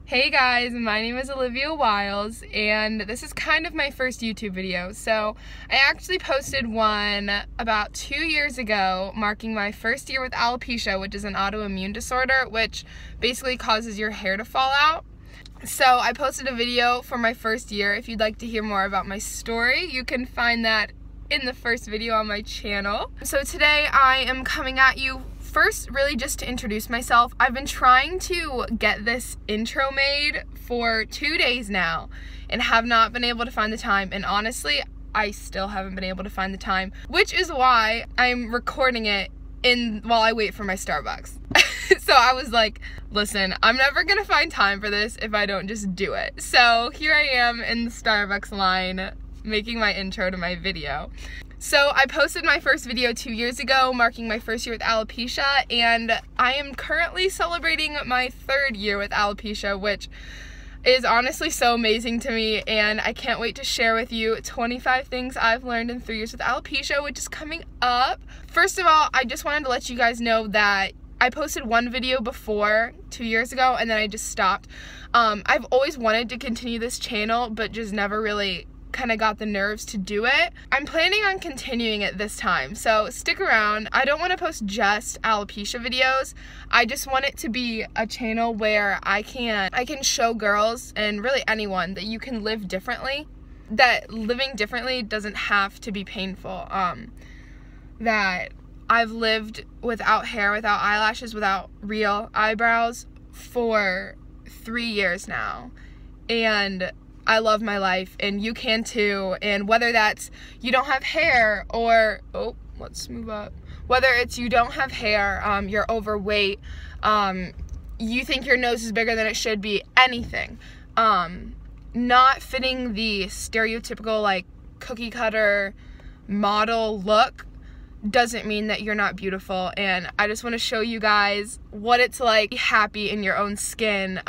Hey guys, my name is Olivia Wiles, and this is kind of my first YouTube video. So I actually posted one about 2 years ago, marking my first year with alopecia, which is an autoimmune disorder, which basically causes your hair to fall out. So I posted a video for my first year. If you'd like to hear more about my story, you can find that in the first video on my channel. So today I am coming at you first, really just to introduce myself. I've been trying to get this intro made for 2 days now and have not been able to find the time, and honestly, I still haven't been able to find the time, which is why I'm recording it while I wait for my Starbucks. So I was like, listen, I'm never gonna find time for this if I don't just do it. So here I am in the Starbucks line making my intro to my video. So I posted my first video 2 years ago, marking my first year with alopecia, and I am currently celebrating my 3rd year with alopecia, which is honestly so amazing to me, and I can't wait to share with you 25 things I've learned in 3 years with alopecia, which is coming up. First of all, I just wanted to let you guys know that I posted one video before 2 years ago, and then I just stopped. I've always wanted to continue this channel, but just never really kind of got the nerves to do it. I'm planning on continuing it this time, so stick around. I don't want to post just alopecia videos. I just want it to be a channel where I can show girls and really anyone that you can live differently, that living differently doesn't have to be painful, that I've lived without hair, without eyelashes, without real eyebrows for 3 years now, and I love my life, and you can too. And whether that's you don't have hair, or let's move up, whether it's you don't have hair, you're overweight, you think your nose is bigger than it should be, anything, not fitting the stereotypical like cookie cutter model look doesn't mean that you're not beautiful. And I just want to show you guys what it's like to be happy in your own skin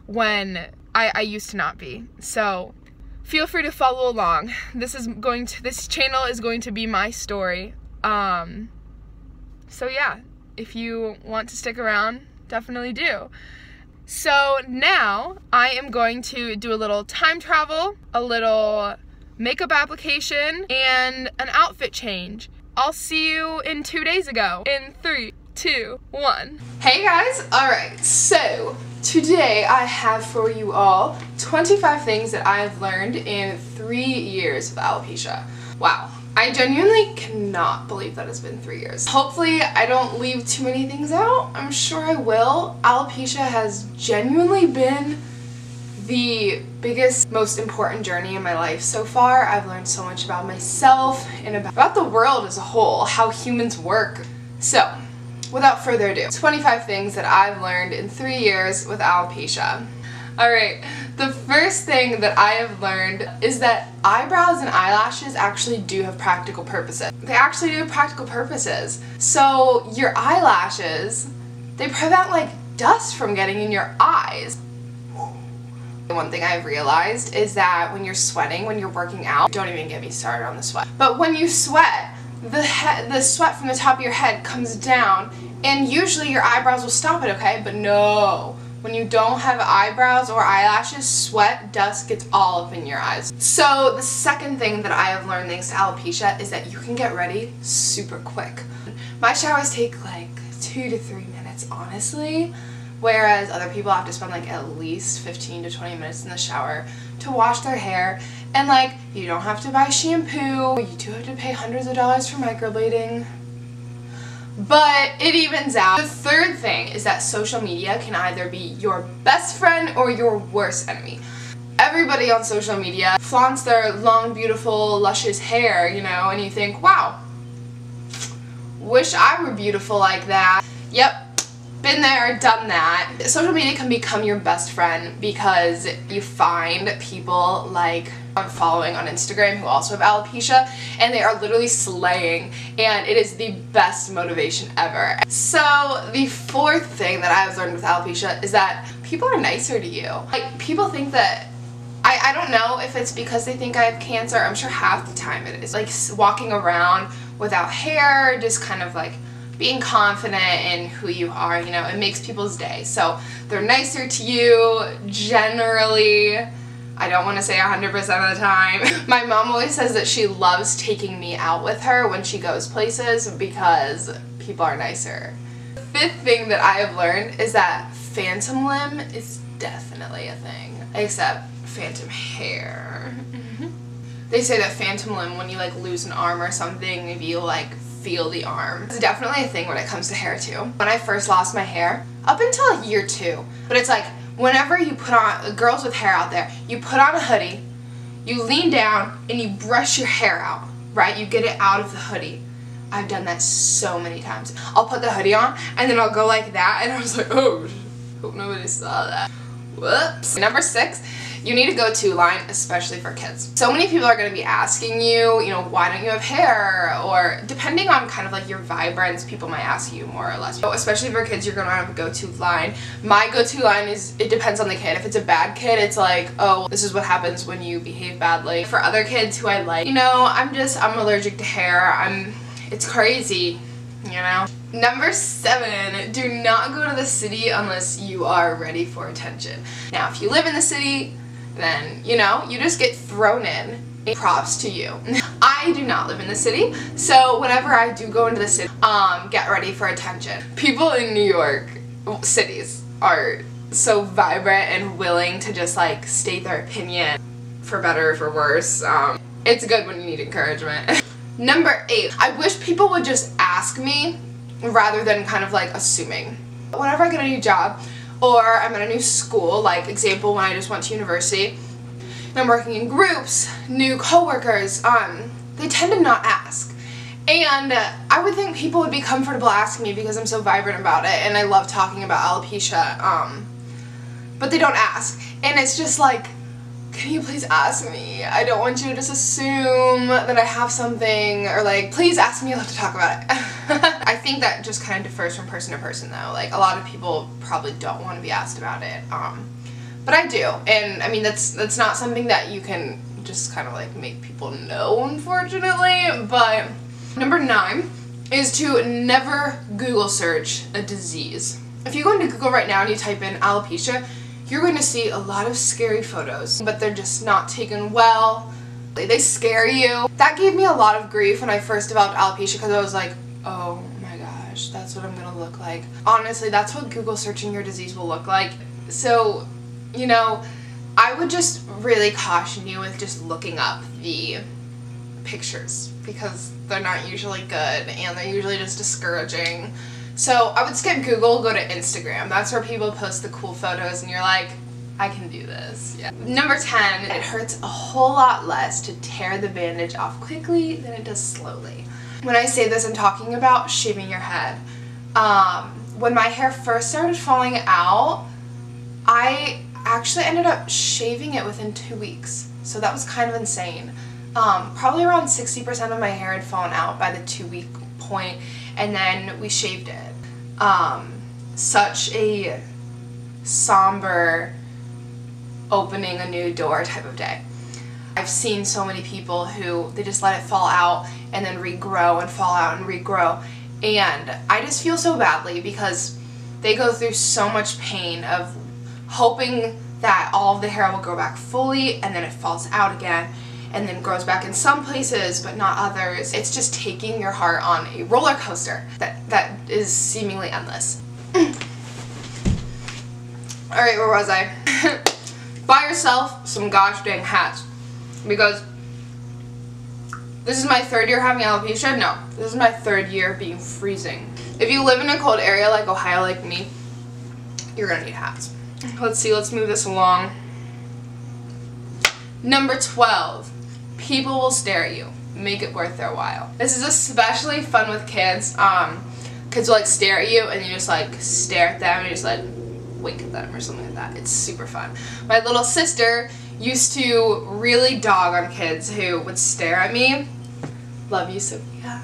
when I used to not be. So feel free to follow along. This channel is going to be my story. So yeah, if you want to stick around, definitely do. So now I am going to do a little time travel, a little makeup application, and an outfit change. I'll see you in 2 days ago. In 3, 2, 1. Hey guys, alright, so today I have for you all 25 things that I have learned in 3 years of alopecia. Wow, I genuinely cannot believe that it's been 3 years. Hopefully I don't leave too many things out. I'm sure I will. Alopecia has genuinely been the biggest, most important journey in my life so far. I've learned so much about myself and about the world as a whole, how humans work. So, without further ado, 25 things that I've learned in 3 years with alopecia. Alright, the first thing that I have learned is that eyebrows and eyelashes actually do have practical purposes. They actually do have practical purposes. So your eyelashes, they prevent like dust from getting in your eyes. One thing I've realized is that when you're sweating, when you're working out, don't even get me started on the sweat, but when you sweat, the sweat from the top of your head comes down, and usually your eyebrows will stop it, okay? But no, when you don't have eyebrows or eyelashes, sweat, dust gets all up in your eyes. So the second thing that I have learned thanks to alopecia is that you can get ready super quick. My showers take like 2 to 3 minutes, honestly, whereas other people have to spend like at least 15 to 20 minutes in the shower to wash their hair. And like, you don't have to buy shampoo, you do have to pay hundreds of dollars for microblading, but it evens out. The third thing is that social media can either be your best friend or your worst enemy. Everybody on social media flaunts their long, beautiful, luscious hair, you know, and you think, wow, wish I were beautiful like that. Yep. Been there, done that. Social media can become your best friend because you find people like I'm following on Instagram who also have alopecia, and they are literally slaying, and it is the best motivation ever. So the fourth thing that I've learned with alopecia is that people are nicer to you. Like, people think that, I don't know if it's because they think I have cancer. I'm sure half the time it is. Like, walking around without hair, just kind of like being confident in who you are, you know, it makes people's day. So they're nicer to you generally. I don't want to say 100% of the time. My mom always says that she loves taking me out with her when she goes places because people are nicer. The fifth thing that I have learned is that phantom limb is definitely a thing, except phantom hair. They say that phantom limb, when you like lose an arm or something, maybe you'll like feel the arm. It's definitely a thing when it comes to hair too. When I first lost my hair, up until like year 2, but it's like whenever you put on, girls with hair out there, you put on a hoodie, you lean down and you brush your hair out, right? You get it out of the hoodie. I've done that so many times. I'll put the hoodie on and then I'll go like that and I was like, oh, hope nobody saw that. Whoops. Number 6, you need a go-to line, especially for kids. So many people are going to be asking you, you know, why don't you have hair? Or depending on kind of like your vibrance, people might ask you more or less. So especially for kids, you're going to have a go-to line. My go-to line is, it depends on the kid. If it's a bad kid, it's like, oh, this is what happens when you behave badly. For other kids who I like, you know, I'm allergic to hair. It's crazy, you know? Number 7, do not go to the city unless you are ready for attention. Now, if you live in the city, then, you know, you just get thrown in. Props to you. I do not live in the city, so whenever I do go into the city, get ready for attention. People in New York cities are so vibrant and willing to just like state their opinion, for better or for worse. It's good when you need encouragement. Number 8, I wish people would just ask me rather than kind of like assuming. Whenever I get a new job or I'm at a new school, like example when I just went to university and I'm working in groups, new coworkers, they tend to not ask. And I would think people would be comfortable asking me because I'm so vibrant about it and I love talking about alopecia, but they don't ask. And it's just like, can you please ask me? I don't want you to just assume that I have something, or like, please ask me, I'd love to talk about it. I think that just kind of differs from person to person though. Like a lot of people probably don't want to be asked about it, but I do. And I mean, that's not something that you can just kind of like make people know, unfortunately. But number 9 is to never Google search a disease. If you go into Google right now and you type in alopecia, you're going to see a lot of scary photos, but they're just not taken well. They scare you. That gave me a lot of grief when I first developed alopecia because I was like, oh my gosh, that's what I'm gonna look like. Honestly, that's what Google searching your disease will look like. So, you know, I would just really caution you with just looking up the pictures because they're not usually good and they're usually just discouraging. So I would skip Google, go to Instagram. That's where people post the cool photos and you're like, I can do this. Yeah. Number 10, it hurts a whole lot less to tear the bandage off quickly than it does slowly. When I say this, I'm talking about shaving your head. When my hair first started falling out, I actually ended up shaving it within 2 weeks. So that was kind of insane. Probably around 60% of my hair had fallen out by the 2-week point, and then we shaved it. Such a somber opening a new door type of day. I've seen so many people who they just let it fall out and then regrow and fall out and regrow, and I just feel so badly because they go through so much pain of hoping that all of the hair will grow back fully and then it falls out again and then grows back in some places but not others. It's just taking your heart on a roller coaster that is seemingly endless. Alright, where was I? Buy yourself some gosh dang hats, because this is my 3rd year having alopecia. No, this is my 3rd year being freezing. If you live in a cold area like Ohio like me, you're gonna need hats. Let's see, let's move this along. Number 12, people will stare at you. Make it worth their while. This is especially fun with kids. Kids will like stare at you and you just like stare at them and you just like wink at them or something like that. It's super fun. My little sister used to really dog on kids who would stare at me. Love you, Sophia.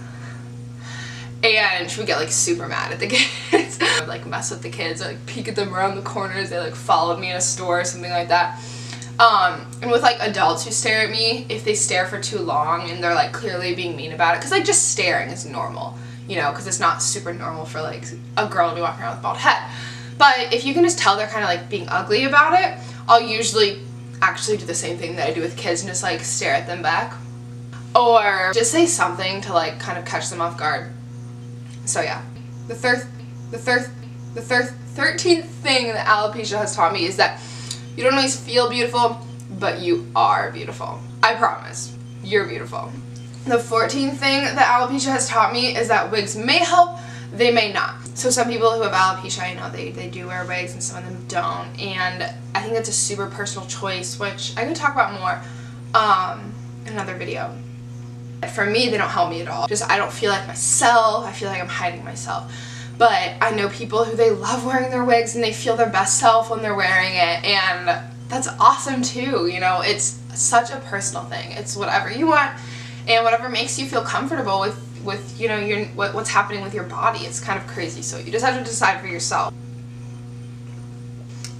And she would get like super mad at the kids. I would like mess with the kids, I'd like peek at them around the corners, they like followed me in a store or something like that. And with like adults who stare at me, if they stare for too long and they're like clearly being mean about it, because like just staring is normal. you know, because it's not super normal for like a girl to be walking around with a bald head. But if you can just tell they're kind of like being ugly about it, I'll usually actually do the same thing that I do with kids and just like stare at them back. Or just say something to like kind of catch them off guard. So yeah. The 13th thing that alopecia has taught me is that you don't always feel beautiful, but you are beautiful. I promise. You're beautiful. The 14th thing that alopecia has taught me is that wigs may help, they may not. So some people who have alopecia, you know, they do wear wigs and some of them don't. And I think it's a super personal choice, which I can talk about more in another video. For me, they don't help me at all. Just I don't feel like myself. I feel like I'm hiding myself. But I know people who they love wearing their wigs and they feel their best self when they're wearing it, and that's awesome too. You know, it's such a personal thing. It's whatever you want and whatever makes you feel comfortable with you know, what's happening with your body. It's kind of crazy, so you just have to decide for yourself.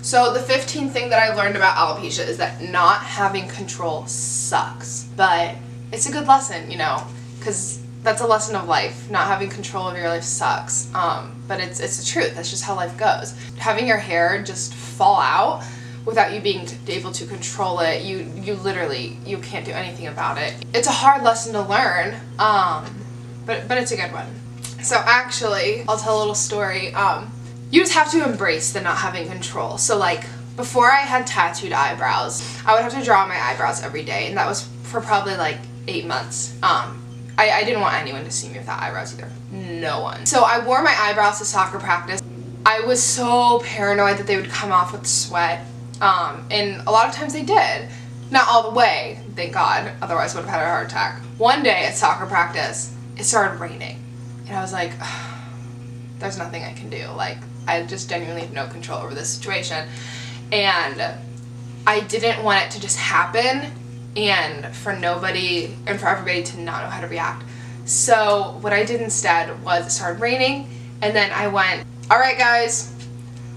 So the 15th thing that I learned about alopecia is that not having control sucks, but it's a good lesson, you know, because that's a lesson of life. Not having control of your life sucks, but it's the truth. That's just how life goes. Having your hair just fall out without you being able to control it, you literally, you can't do anything about it. It's a hard lesson to learn, but it's a good one. So actually, I'll tell a little story. You just have to embrace the not having control. So like, before I had tattooed eyebrows, I would have to draw my eyebrows every day, and that was for probably like 8 months. I didn't want anyone to see me without eyebrows either. No one. So I wore my eyebrows to soccer practice. I was so paranoid that they would come off with sweat, and a lot of times they did. Not all the way, thank God, otherwise I would have had a heart attack. One day at soccer practice, it started raining, and I was like, there's nothing I can do. Like, I just genuinely have no control over this situation, and I didn't want it to just happen and for nobody and for everybody to not know how to react. So what I did instead was it started raining, and then I went, alright guys,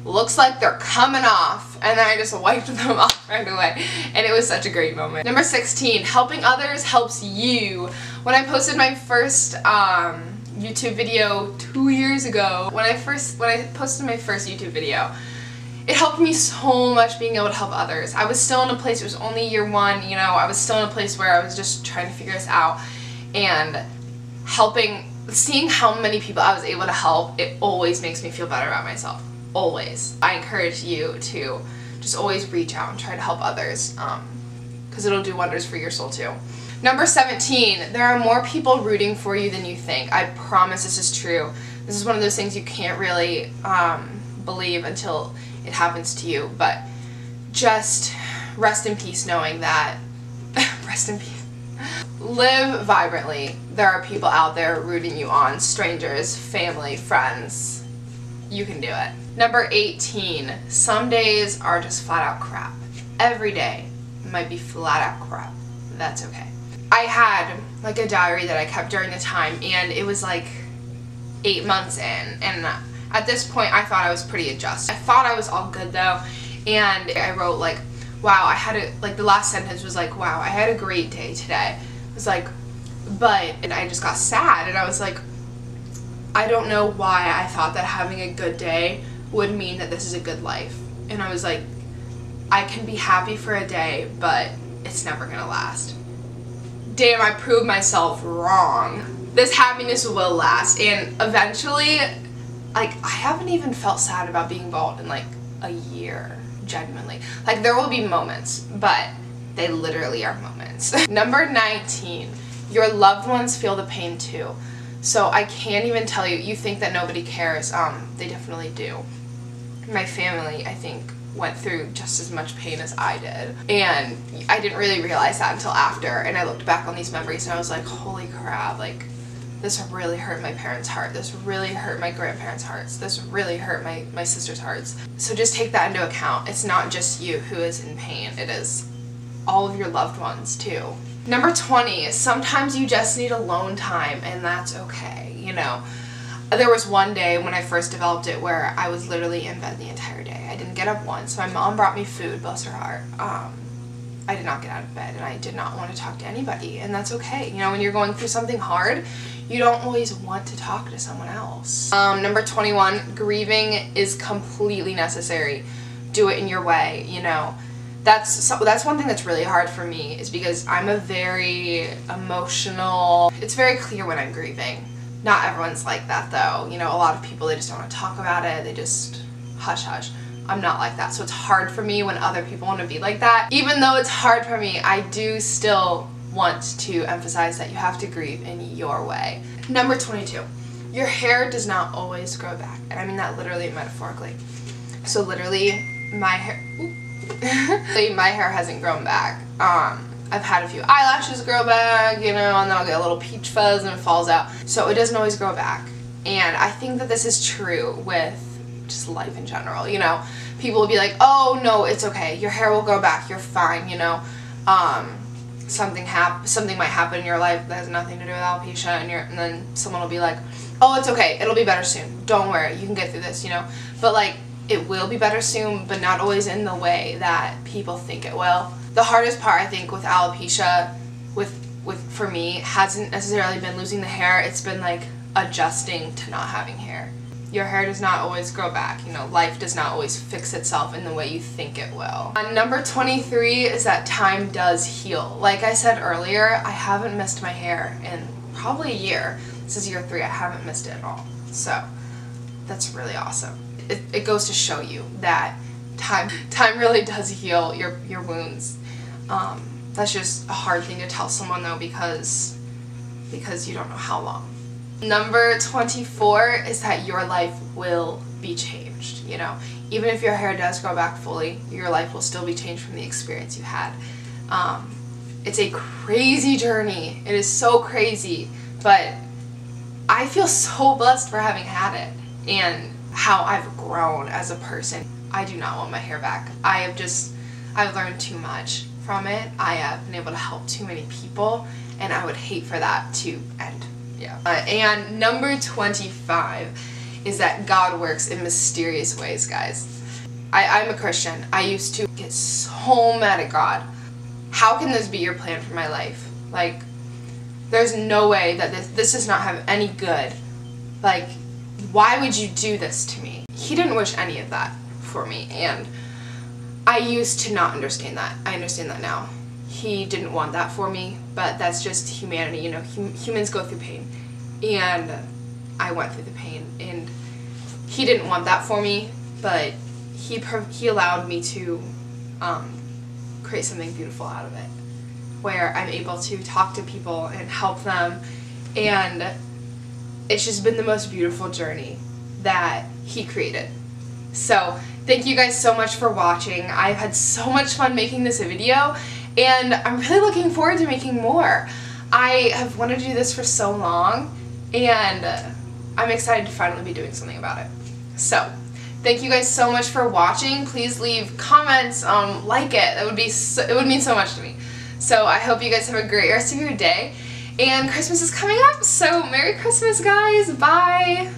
looks like they're coming off, and then I just wiped them off right away, and it was such a great moment. Number 16, helping others helps you. When I posted my first YouTube video 2 years ago, when I posted my first YouTube video, it helped me so much being able to help others. I was still in a place, it was only year 1, you know, I was still in a place where I was just trying to figure this out, and seeing how many people I was able to help, it always makes me feel better about myself. Always. I encourage you to just always reach out and try to help others, because it'll do wonders for your soul too. Number 17, there are more people rooting for you than you think. I promise this is true. This is one of those things you can't really believe until it happens to you, but just rest in peace knowing that, rest in peace. Live vibrantly. There are people out there rooting you on, strangers, family, friends. You can do it. Number 18, some days are just flat out crap. Every day might be flat out crap. That's okay. I had like a diary that I kept during the time, and it was like 8 months in, and at this point I thought I was pretty adjusted. I thought I was all good though, and I wrote like, wow, like the last sentence was like, wow, I had a great day today. It was like, and I just got sad, and I was like, I don't know why I thought that having a good day would mean that this is a good life. And I was like, I can be happy for a day, but it's never gonna last. Damn, I proved myself wrong. This happiness will last, and eventually, like, I haven't even felt sad about being bald in like a year, genuinely. Like, there will be moments, but they literally are moments. Number 19, your loved ones feel the pain too. So I can't even tell you, you think that nobody cares, they definitely do. My family, I think, went through just as much pain as I did, and I didn't really realize that until after, and I looked back on these memories and I was like, holy crap, like, this really hurt my parents' heart, this really hurt my grandparents' hearts, this really hurt my sister's hearts. So just take that into account. It's not just you who is in pain, it is all of your loved ones too. Number 20, sometimes you just need alone time, and that's okay, you know. There was one day when I first developed it where I was literally in bed the entire day. I didn't get up once. My mom brought me food, bless her heart. I did not get out of bed and I did not want to talk to anybody, and that's okay. You know, when you're going through something hard, you don't always want to talk to someone else. Number 21, grieving is completely necessary. Do it in your way, you know. That's one thing that's really hard for me, is because I'm a very emotional, it's very clear when I'm grieving. Not everyone's like that though. You know, a lot of people, they just don't want to talk about it, they just hush hush. I'm not like that, so it's hard for me when other people want to be like that. Even though it's hard for me, I do still want to emphasize that you have to grieve in your way. Number 22, your hair does not always grow back, and I mean that literally and metaphorically. So literally, my hair, my hair hasn't grown back. I've had a few eyelashes grow back, you know, and then I'll get a little peach fuzz and it falls out. So it doesn't always grow back. And I think that this is true with just life in general, you know. People will be like, oh no, it's okay, your hair will grow back, you're fine, you know. Something might happen in your life that has nothing to do with alopecia, and then someone will be like, oh, it's okay, it'll be better soon, don't worry, you can get through this, you know. But like, it will be better soon, but not always in the way that people think it will. The hardest part, I think, with alopecia, for me, hasn't necessarily been losing the hair, it's been like adjusting to not having hair. Your hair does not always grow back, you know, life does not always fix itself in the way you think it will. Number 23 is that time does heal. Like I said earlier, I haven't missed my hair in probably a year. This is year 3, I haven't missed it at all. So, that's really awesome. It goes to show you that time really does heal your wounds. That's just a hard thing to tell someone though, because you don't know how long. Number 24 is that your life will be changed, you know. Even if your hair does grow back fully, your life will still be changed from the experience you had. It's a crazy journey. It is so crazy, but I feel so blessed for having had it and how I've grown as a person. I do not want my hair back. I've learned too much from it. I have been able to help too many people, and I would hate for that to end. Yeah. And number 25 is that God works in mysterious ways, guys. I'm a Christian. I used to get so mad at God. How can this be your plan for my life? Like, there's no way that this does not have any good. Like, why would you do this to me? He didn't wish any of that for me, and I used to not understand that. I understand that now. He didn't want that for me, but that's just humanity, you know. Humans go through pain, and I went through the pain, and he didn't want that for me, but he allowed me to create something beautiful out of it, where I'm able to talk to people and help them, and it's just been the most beautiful journey that he created. So thank you guys so much for watching. I've had so much fun making this video, and I'm really looking forward to making more. I have wanted to do this for so long, and I'm excited to finally be doing something about it. So thank you guys so much for watching. Please leave comments, like it. It would mean so much to me. So I hope you guys have a great rest of your day. And Christmas is coming up, so Merry Christmas, guys. Bye.